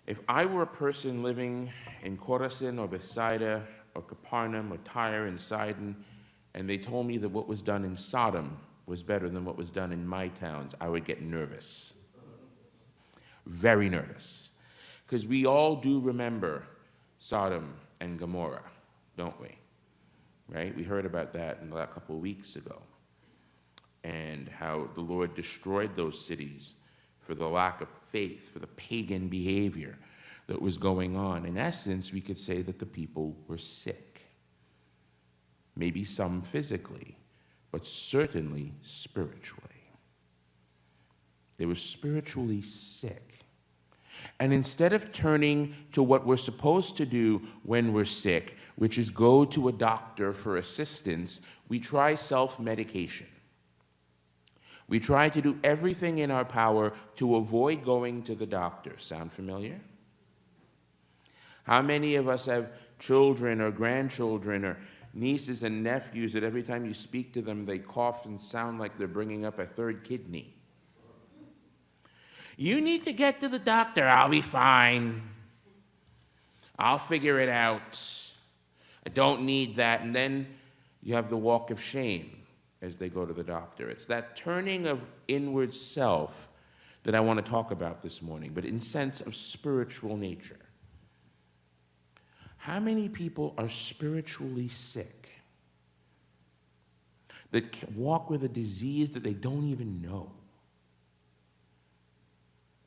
If I were a person living in Chorazin or Bethsaida or Capernaum or Tyre and Sidon, and they told me that what was done in Sodom was better than what was done in my towns, I would get nervous. Very nervous. Because we all do remember Sodom and Gomorrah, don't we? Right? We heard about that in a couple of weeks ago. And how the Lord destroyed those cities for the lack of faith, for the pagan behavior that was going on. In essence, we could say that the people were sick. Maybe some physically, but certainly spiritually. They were spiritually sick. And instead of turning to what we're supposed to do when we're sick, which is go to a doctor for assistance, we try self-medication. We try to do everything in our power to avoid going to the doctor. Sound familiar? How many of us have children or grandchildren or nieces and nephews that every time you speak to them, they cough and sound like they're bringing up a third kidney? You need to get to the doctor. I'll be fine. I'll figure it out. I don't need that. And then you have the walk of shame as they go to the doctor. It's that turning of inward self that I want to talk about this morning, but in sense of spiritual nature. How many people are spiritually sick that walk with a disease that they don't even know?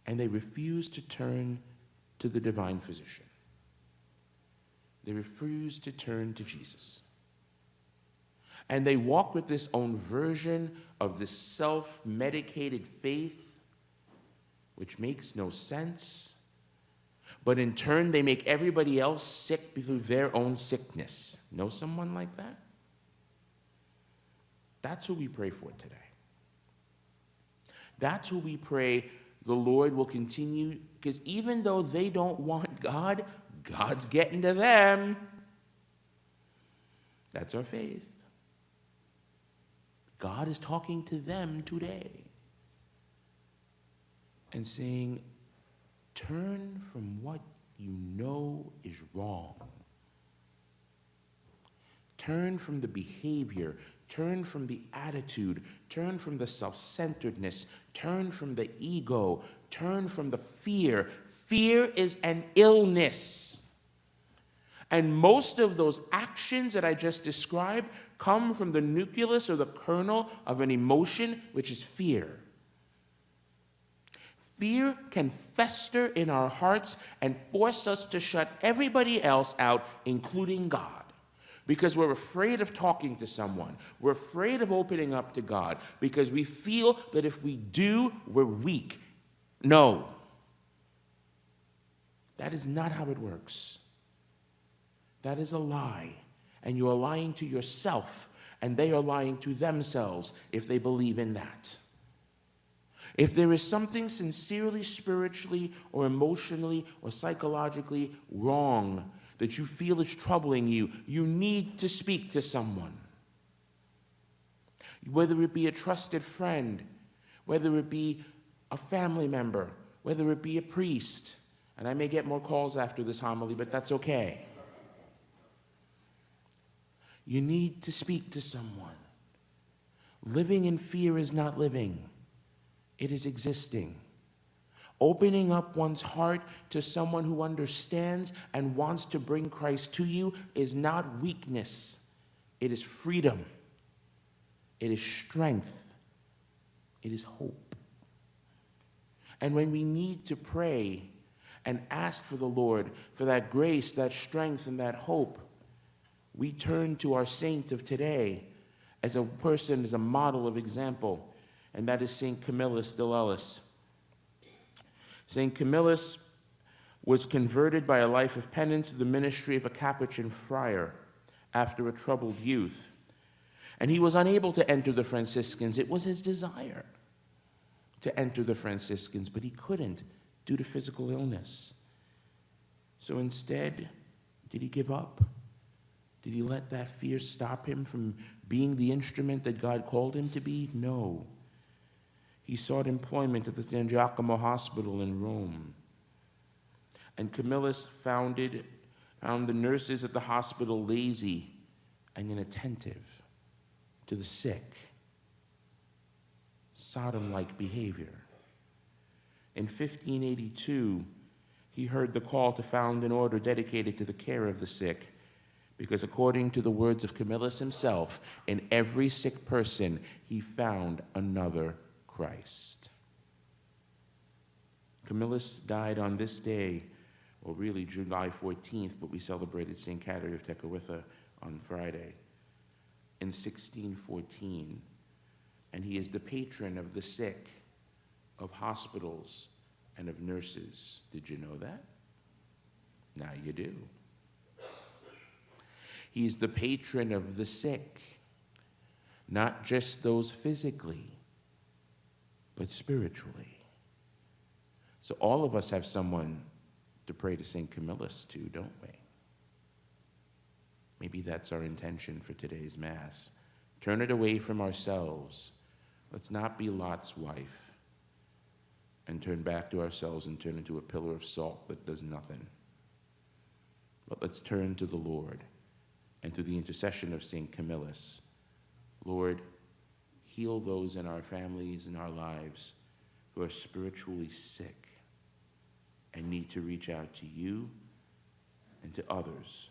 And they refuse to turn to the divine physician. They refuse to turn to Jesus. And they walk with this own version of this self-medicated faith, which makes no sense. But in turn, they make everybody else sick through their own sickness. Know someone like that? That's who we pray for today. That's who we pray the Lord will continue, because even though they don't want God, God's getting to them. That's our faith. God is talking to them today and saying, turn from what you know is wrong. Turn from the behavior, turn from the attitude, turn from the self-centeredness, turn from the ego, turn from the fear. Fear is an illness. And most of those actions that I just described come from the nucleus or the kernel of an emotion, which is fear. Fear can fester in our hearts and force us to shut everybody else out, including God. Because we're afraid of talking to someone. We're afraid of opening up to God because we feel that if we do, we're weak. No. That is not how it works. That is a lie. And you are lying to yourself, and they are lying to themselves if they believe in that. If there is something sincerely, spiritually, or emotionally, or psychologically wrong that you feel is troubling you, you need to speak to someone. Whether it be a trusted friend, whether it be a family member, whether it be a priest. And I may get more calls after this homily, but that's okay. You need to speak to someone. Living in fear is not living. It is existing. Opening up one's heart to someone who understands and wants to bring Christ to you is not weakness. It is freedom. It is strength. It is hope. And when we need to pray and ask for the Lord for that grace, that strength, and that hope, we turn to our saint of today as a person, as a model of example, and that is St. Camillus de Lellis. St. Camillus was converted by a life of penance to the ministry of a Capuchin friar after a troubled youth. And he was unable to enter the Franciscans. It was his desire to enter the Franciscans, but he couldn't due to physical illness. So instead, did he give up? Did he let that fear stop him from being the instrument that God called him to be? No. He sought employment at the San Giacomo Hospital in Rome. And Camillus found the nurses at the hospital lazy and inattentive to the sick. Sodom-like behavior. In 1582, he heard the call to found an order dedicated to the care of the sick, because according to the words of Camillus himself, in every sick person he found another Christ. Camillus died on this day, or really July 14th, but we celebrated St. Catherine of Tecumseh on Friday, in 1614. And he is the patron of the sick, of hospitals, and of nurses. Did you know that? Now you do. He's the patron of the sick, not just those physically, but spiritually. So all of us have someone to pray to St. Camillus to, don't we? Maybe that's our intention for today's Mass. Turn it away from ourselves. Let's not be Lot's wife and turn back to ourselves and turn into a pillar of salt that does nothing. But let's turn to the Lord, and through the intercession of St. Camillus, Lord, heal those in our families and our lives who are spiritually sick and need to reach out to you and to others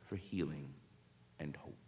for healing and hope.